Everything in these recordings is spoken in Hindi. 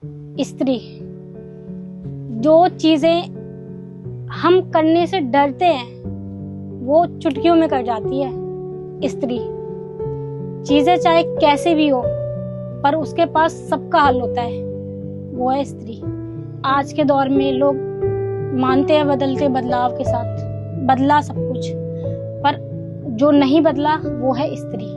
स्त्री, जो चीजें हम करने से डरते हैं वो चुटकियों में कर जाती है स्त्री। चीजें चाहे कैसे भी हो पर उसके पास सबका हल होता है, वो है स्त्री। आज के दौर में लोग मानते हैं बदलते बदलाव के साथ बदला सब कुछ, पर जो नहीं बदला वो है स्त्री।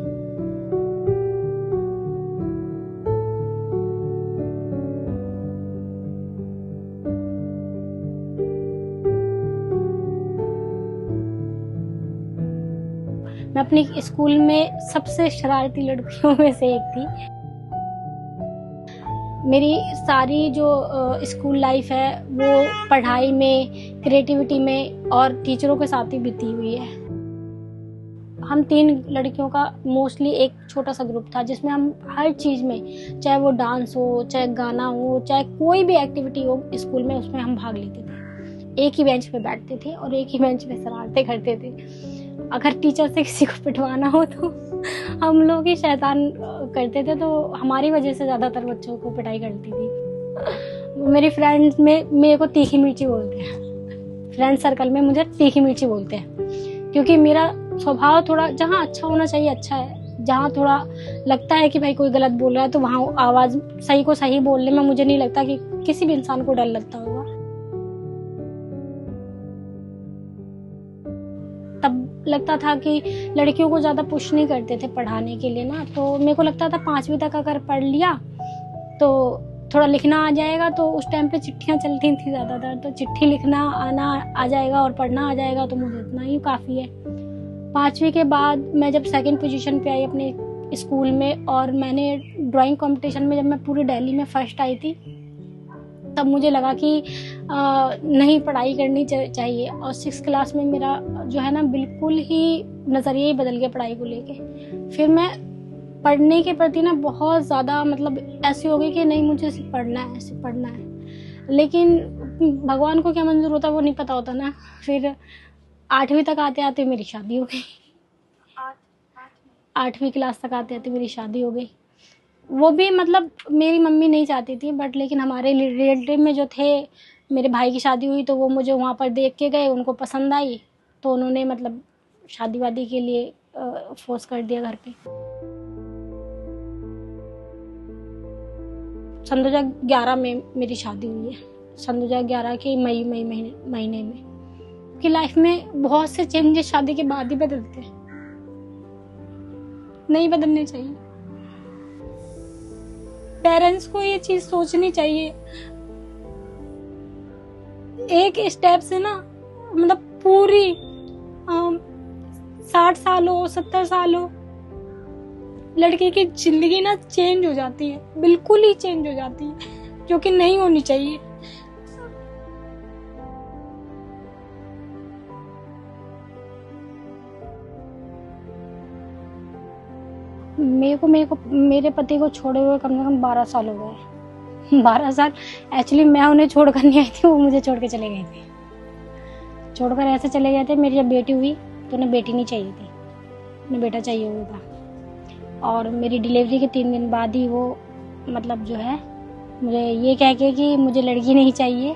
मैं अपनी स्कूल में सबसे शरारती लड़कियों में से एक थी। मेरी सारी जो स्कूल लाइफ है वो पढ़ाई में, क्रिएटिविटी में और टीचरों के साथ ही बीती हुई है। हम 3 लड़कियों का मोस्टली एक छोटा सा ग्रुप था जिसमें हम हर चीज़ में, चाहे वो डांस हो, चाहे गाना हो, चाहे कोई भी एक्टिविटी हो स्कूल में, उसमें हम भाग लेते थे। एक ही बेंच पे बैठते थे और एक ही बेंच पे शरारतें करते थे। अगर टीचर से किसी को पिटवाना हो तो हम लोग ही शैतान करते थे, तो हमारी वजह से ज़्यादातर बच्चों को पिटाई करती थी। मेरी फ्रेंड्स में मेरे को तीखी मिर्ची बोलते हैं, फ्रेंड सर्कल में मुझे तीखी मिर्ची बोलते हैं, क्योंकि मेरा स्वभाव थोड़ा, जहाँ अच्छा होना चाहिए अच्छा है, जहाँ थोड़ा लगता है कि भाई कोई गलत बोल रहा है तो वहाँ आवाज़ सही को सही बोलने में मुझे नहीं लगता कि किसी भी इंसान को डर लगता होगा। तब लगता था कि लड़कियों को ज़्यादा पुश नहीं करते थे पढ़ाने के लिए ना, तो मेरे को लगता था 5वीं तक अगर पढ़ लिया तो थोड़ा लिखना आ जाएगा। तो उस टाइम पे चिट्ठियाँ चलती थी ज़्यादातर, तो चिट्ठी लिखना आना आ जाएगा और पढ़ना आ जाएगा, तो मुझे इतना ही काफ़ी है। 5वीं के बाद मैं जब 2nd पोजीशन पे आई अपने स्कूल में, और मैंने ड्राइंग कंपटीशन में जब मैं पूरी दिल्ली में फर्स्ट आई थी, तब मुझे लगा कि नहीं, पढ़ाई करनी चाहिए। और 6th क्लास में मेरा जो है ना बिल्कुल ही नज़रिया ही बदल गया पढ़ाई को लेके। फिर मैं पढ़ने के प्रति ना बहुत ज़्यादा मतलब ऐसी हो गई कि नहीं, मुझे सिर्फ पढ़ना है, सिर्फ पढ़ना है। लेकिन भगवान को क्या मंजूर होता है वो नहीं पता होता ना। फिर 8वीं तक आते आते मेरी शादी हो गई। 8वीं क्लास तक आते आते मेरी शादी हो गई। वो भी मतलब मेरी मम्मी नहीं चाहती थी, बट लेकिन हमारे रिलेटिव में जो थे, मेरे भाई की शादी हुई तो वो मुझे वहाँ पर देख के गए, उनको पसंद आई, तो उन्होंने मतलब शादी वादी के लिए फोर्स कर दिया घर पे। सन 2011 में मेरी शादी हुई है, सन 2011 के मई महीने में। कि लाइफ में बहुत से चेंजेस शादी के बाद ही बदलते हैं, नहीं बदलने चाहिए। पेरेंट्स को ये चीज सोचनी चाहिए। एक स्टेप से ना मतलब पूरी 60 साल हो, 70 साल हो, लड़के की जिंदगी ना चेंज हो जाती है, बिल्कुल ही चेंज हो जाती है, जो कि नहीं होनी चाहिए। मेरे पति को छोड़े हुए कम से कम 12 साल हो गए। 12 साल एक्चुअली मैं उन्हें छोड़कर नहीं आई थी, वो मुझे छोड़ के चले गए थे। छोड़कर ऐसे चले गए थे, मेरी जब बेटी हुई तो उन्हें बेटी नहीं चाहिए थी, उन्हें बेटा चाहिए हुआ था। और मेरी डिलीवरी के 3 दिन बाद ही वो मतलब जो है मुझे ये कह के कि मुझे लड़की नहीं चाहिए,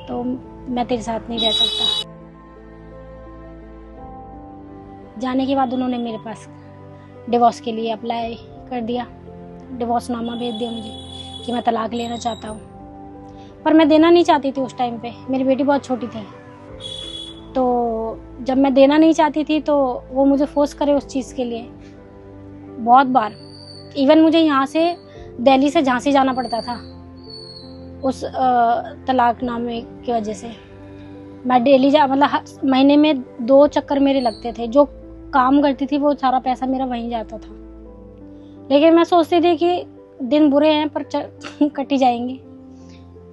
तो मैं तेरे साथ नहीं रह सकता। जाने के बाद उन्होंने मेरे पास डिवोर्स के लिए अप्लाई कर दिया, डिवोर्स नामा भेज दिया मुझे कि मैं तलाक लेना चाहता हूँ। पर मैं देना नहीं चाहती थी उस टाइम पे, मेरी बेटी बहुत छोटी थी। तो जब मैं देना नहीं चाहती थी तो वो मुझे फोर्स करे उस चीज़ के लिए बहुत बार। इवन मुझे यहाँ से दिल्ली से झांसी जाना पड़ता था उस तलाकनामे की वजह से। मैं डेली मतलब महीने में 2 चक्कर मेरे लगते थे। जो काम करती थी वो सारा पैसा मेरा वहीं जाता था, लेकिन मैं सोचती थी कि दिन बुरे हैं पर कटी जाएंगे।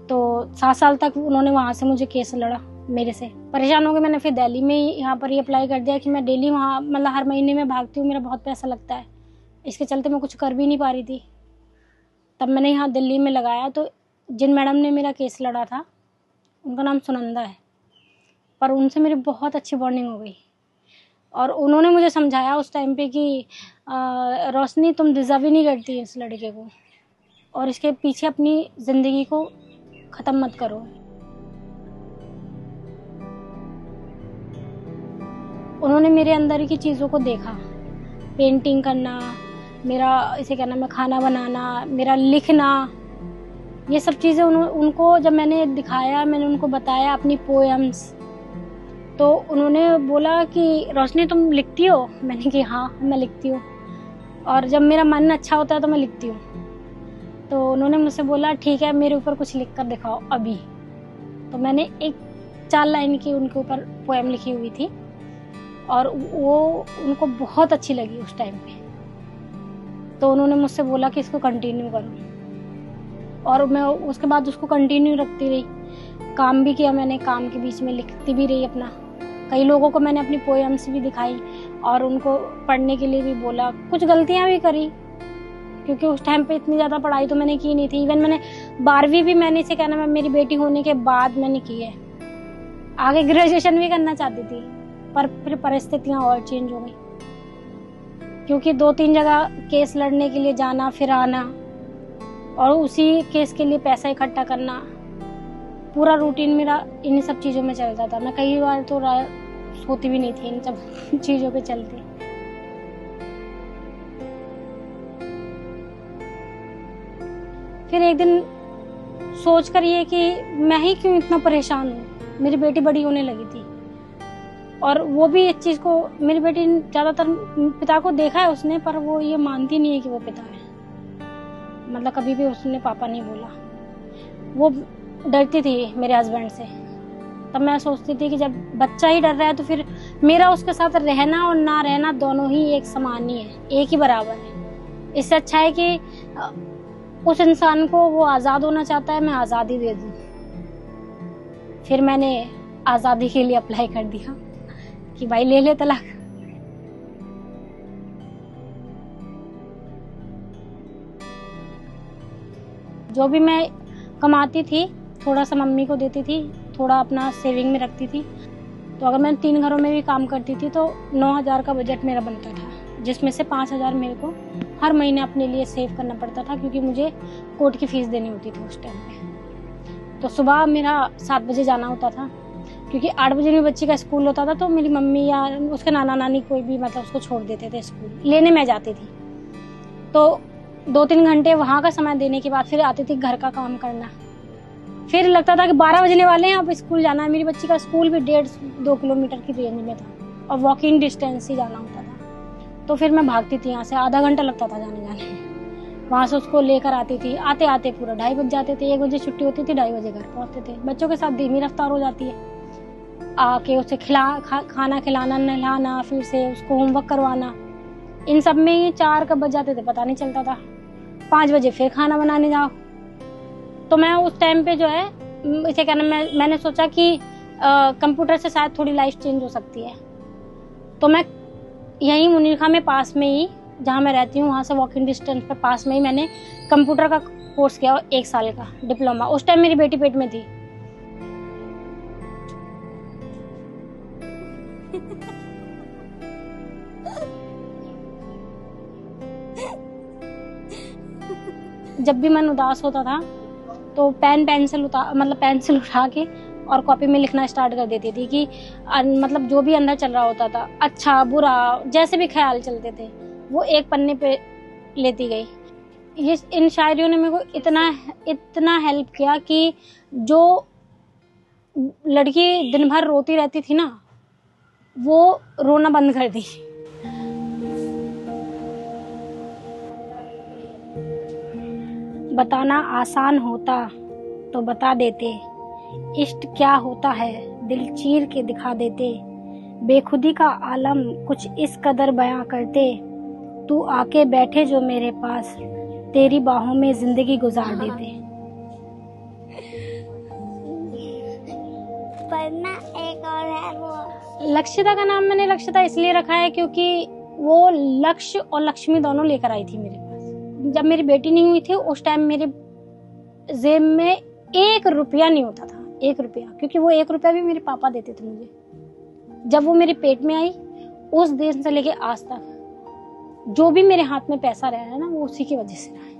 तो 7 साल तक उन्होंने वहाँ से मुझे केस लड़ा मेरे से। परेशान हो गई मैंने, फिर दिल्ली में यहाँ पर ही अप्लाई कर दिया कि मैं डेली वहाँ मतलब हर महीने में भागती हूँ, मेरा बहुत पैसा लगता है, इसके चलते मैं कुछ कर भी नहीं पा रही थी। तब मैंने यहाँ दिल्ली में लगाया, तो जिन मैडम ने मेरा केस लड़ा था उनका नाम सुनंदा है, पर उनसे मेरी बहुत अच्छी बॉन्डिंग हो गई। और उन्होंने मुझे समझाया उस टाइम पे कि रोशनी तुम डिज़र्व ही नहीं करती इस लड़के को, और इसके पीछे अपनी ज़िंदगी को ख़त्म मत करो। उन्होंने मेरे अंदर की चीज़ों को देखा, पेंटिंग करना, मेरा इसे क्या नाम है खाना बनाना, मेरा लिखना, ये सब चीज़ें उनको जब मैंने दिखाया, मैंने उनको बताया अपनी पोएम्स, तो उन्होंने बोला कि रोशनी तुम लिखती हो? मैंने कहा हाँ मैं लिखती हूँ, और जब मेरा मन अच्छा होता है तो मैं लिखती हूँ। तो उन्होंने मुझसे बोला ठीक है मेरे ऊपर कुछ लिख कर दिखाओ अभी। तो मैंने एक 4 लाइन की उनके ऊपर पोएम लिखी हुई थी और वो उनको बहुत अच्छी लगी उस टाइम पे। तो उन्होंने मुझसे बोला कि इसको कंटिन्यू करो, और मैं उसके बाद उसको कंटिन्यू रखती रही। काम भी किया मैंने, काम के बीच में लिखती भी रही अपना। कई लोगों को मैंने अपनी पोएम्स भी दिखाई और उनको पढ़ने के लिए भी बोला। कुछ गलतियां भी करी क्योंकि उस टाइम पे इतनी ज़्यादा पढ़ाई तो मैंने की नहीं थी। इवन मैंने 12वीं भी मैंने इसे कहना मेरी बेटी होने के बाद मैंने की है। आगे ग्रेजुएशन भी करना चाहती थी पर फिर परिस्थितियां और चेंज हो गई, क्योंकि 2-3 जगह केस लड़ने के लिए जाना फिर आना, और उसी केस के लिए पैसा इकट्ठा करना, पूरा रूटीन मेरा इन सब चीज़ों में चलता था। मैं कई बार तो सोती भी नहीं थी इन सब चीज़ों पे चलते। फिर एक दिन सोच कर ये कि मैं ही क्यों इतना परेशान हूँ। मेरी बेटी बड़ी होने लगी थी और वो भी इस चीज़ को, मेरी बेटी ज़्यादातर पिता को देखा है उसने, पर वो ये मानती नहीं है कि वो पिता है। मतलब कभी भी उसने पापा नहीं बोला। वो डरती थी मेरे हस्बैंड से। तब मैं सोचती थी कि जब बच्चा ही डर रहा है तो फिर मेरा उसके साथ रहना और ना रहना दोनों ही एक समान ही है, एक ही बराबर है। इससे अच्छा है कि उस इंसान को वो आज़ाद होना चाहता है, मैं आज़ादी दे दूँ। फिर मैंने आज़ादी के लिए अप्लाई कर दिया कि भाई ले ले तलाक। जो भी मैं कमाती थी थोड़ा सा मम्मी को देती थी, थोड़ा अपना सेविंग में रखती थी। तो अगर मैं 3 घरों में भी काम करती थी तो 9,000 का बजट मेरा बनता था, जिसमें से 5,000 मेरे को हर महीने अपने लिए सेव करना पड़ता था, क्योंकि मुझे कोर्ट की फीस देनी होती थी उस टाइम पे। तो सुबह मेरा 7 बजे जाना होता था, क्योंकि 8 बजे में बच्ची का स्कूल होता था। तो मेरी मम्मी या उसके नाना नानी कोई भी मतलब उसको छोड़ देते थे स्कूल, लेने मैं जाती थी। तो 2-3 घंटे वहाँ का समय देने के बाद फिर आती थी घर का काम करना। फिर लगता था कि 12 बजने वाले हैं, अब स्कूल जाना है। मेरी बच्ची का स्कूल भी 1.5-2 किलोमीटर की रेंज में था और वॉकिंग डिस्टेंस ही जाना होता था। तो फिर मैं भागती थी यहाँ से, आधा घंटा लगता था जाने में। वहाँ से उसको लेकर आती थी, आते आते पूरा 2:30 बज जाते थे। 1 बजे छुट्टी होती थी, 2:30 बजे घर पहुँचते थे। बच्चों के साथ धीमी रफ्तार हो जाती है। आके उसे खाना खिलाना, नहलाना, फिर से उसको होमवर्क करवाना, इन सब में ही 4 कब बज जाते थे पता नहीं चलता था। 5 बजे फिर खाना बनाने जाओ। तो मैं उस टाइम पे जो है इसे कहना, मैंने सोचा कि कंप्यूटर से शायद थोड़ी लाइफ चेंज हो सकती है। तो मैं यहीं मुनीरखा में पास में ही जहाँ मैं रहती हूँ वहाँ से वॉकिंग डिस्टेंस पे पास में ही मैंने कंप्यूटर का कोर्स किया 1 साल का डिप्लोमा। उस टाइम मेरी बेटी पेट में थी। जब भी मन उदास होता था तो पेंसिल उठा के और कॉपी में लिखना स्टार्ट कर देती थी कि मतलब जो भी अंदर चल रहा होता था, अच्छा बुरा जैसे भी ख्याल चलते थे, वो एक पन्ने पे लेती गई। ये इन शायरियों ने मेरे को इतना हेल्प किया कि जो लड़की दिन भर रोती रहती थी ना, वो रोना बंद कर दी। बताना आसान होता तो बता देते, इश्क क्या होता है दिल चीर के दिखा देते। बेखुदी का आलम कुछ इस कदर बयां करते, तू आके बैठे जो मेरे पास, तेरी बाहों में जिंदगी गुजार देते। पढ़ना एक और है वो। लक्षिता का नाम मैंने लक्षिता इसलिए रखा है क्योंकि वो लक्ष्य और लक्ष्मी दोनों लेकर आई थी मेरे पास। जब मेरी बेटी नहीं हुई थी उस टाइम मेरे जेब में 1 रुपया नहीं होता था, 1 रुपया, क्योंकि वो 1 रुपया भी मेरे पापा देते थे मुझे। जब वो मेरे पेट में आई उस दिन से लेके आज तक जो भी मेरे हाथ में पैसा रहा है ना, वो उसी की वजह से रहा है।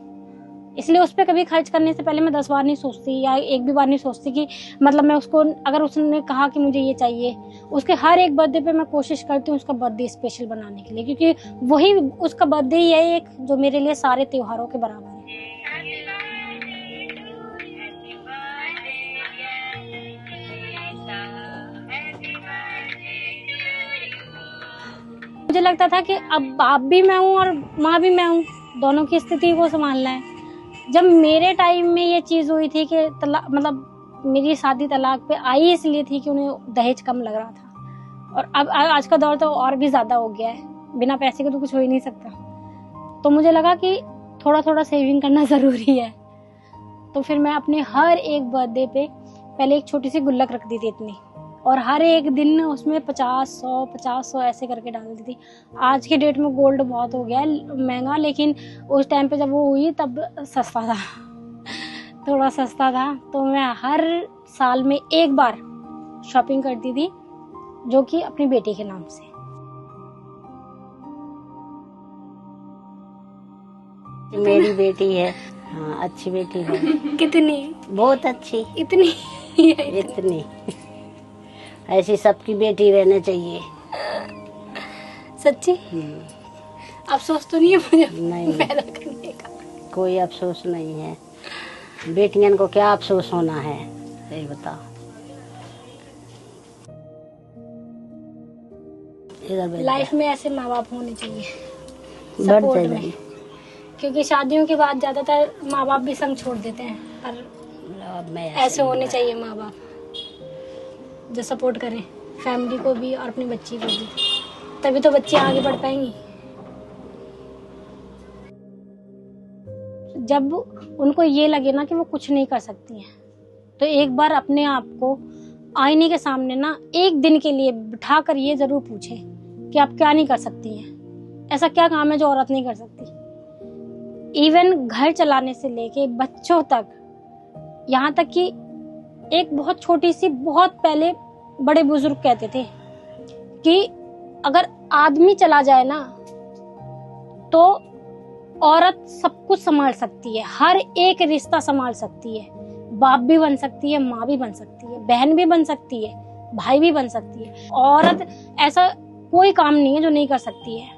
इसलिए उस पर कभी खर्च करने से पहले मैं 10 बार नहीं सोचती या एक भी बार नहीं सोचती कि मतलब मैं उसको, अगर उसने कहा कि मुझे ये चाहिए, उसके हर एक बर्थडे पे मैं कोशिश करती हूँ उसका बर्थडे स्पेशल बनाने के लिए, क्योंकि वही उसका बर्थडे ही है एक जो मेरे लिए सारे त्योहारों के बराबर है। मुझे लगता था कि अब बाप भी मैं हूँ और माँ भी मैं हूँ, दोनों की स्थिति को संभालना है। जब मेरे टाइम में ये चीज़ हुई थी कि मतलब मेरी शादी तलाक पे आई इसलिए थी कि उन्हें दहेज कम लग रहा था, और अब आज का दौर तो और भी ज़्यादा हो गया है, बिना पैसे के तो कुछ हो ही नहीं सकता। तो मुझे लगा कि थोड़ा थोड़ा सेविंग करना ज़रूरी है। तो फिर मैं अपने हर एक बर्थडे पे पहले एक छोटी सी गुल्लक रख दी थी इतनी, और हर एक दिन उसमें 50-100 ऐसे करके डाल दी थी। आज के डेट में गोल्ड बहुत हो गया है महंगा, लेकिन उस टाइम पे जब वो हुई तब सस्ता था, थोड़ा सस्ता था। तो मैं हर साल में एक बार शॉपिंग करती थी, जो कि अपनी बेटी के नाम से। मेरी बेटी है, हाँ अच्छी बेटी है। कितनी? बहुत अच्छी। इतनी? इतनी ऐसी सबकी बेटी रहने चाहिए। सच्ची? अफसोस तो नहीं है मुझे नहीं, पैदा करने का? कोई अफसोस नहीं है। बेटियन को क्या अफसोस होना है, ये बताओ। लाइफ में ऐसे माँ बाप होने चाहिए बढ़ सपोर्ट में, जाएगी। क्योंकि शादियों के बाद ज्यादातर माँ बाप भी संग छोड़ देते हैं, पर ऐसे होने चाहिए माँ बाप जो सपोर्ट करें फैमिली को भी और अपनी बच्ची को भी, तभी तो बच्ची आगे बढ़ पाएंगी। जब उनको ये लगे ना कि वो कुछ नहीं कर सकती हैं, तो एक बार अपने आप को आईने के सामने ना एक दिन के लिए बिठा कर ये जरूर पूछें कि आप क्या नहीं कर सकती हैं, ऐसा क्या काम है जो औरत नहीं कर सकती। इवन घर चलाने से लेके बच्चों तक, यहाँ तक कि एक बहुत छोटी सी, बहुत पहले बड़े बुजुर्ग कहते थे कि अगर आदमी चला जाए ना तो औरत सब कुछ संभाल सकती है, हर एक रिश्ता संभाल सकती है, बाप भी बन सकती है, माँ भी बन सकती है, बहन भी बन सकती है, भाई भी बन सकती है। औरत ऐसा कोई काम नहीं है जो नहीं कर सकती है।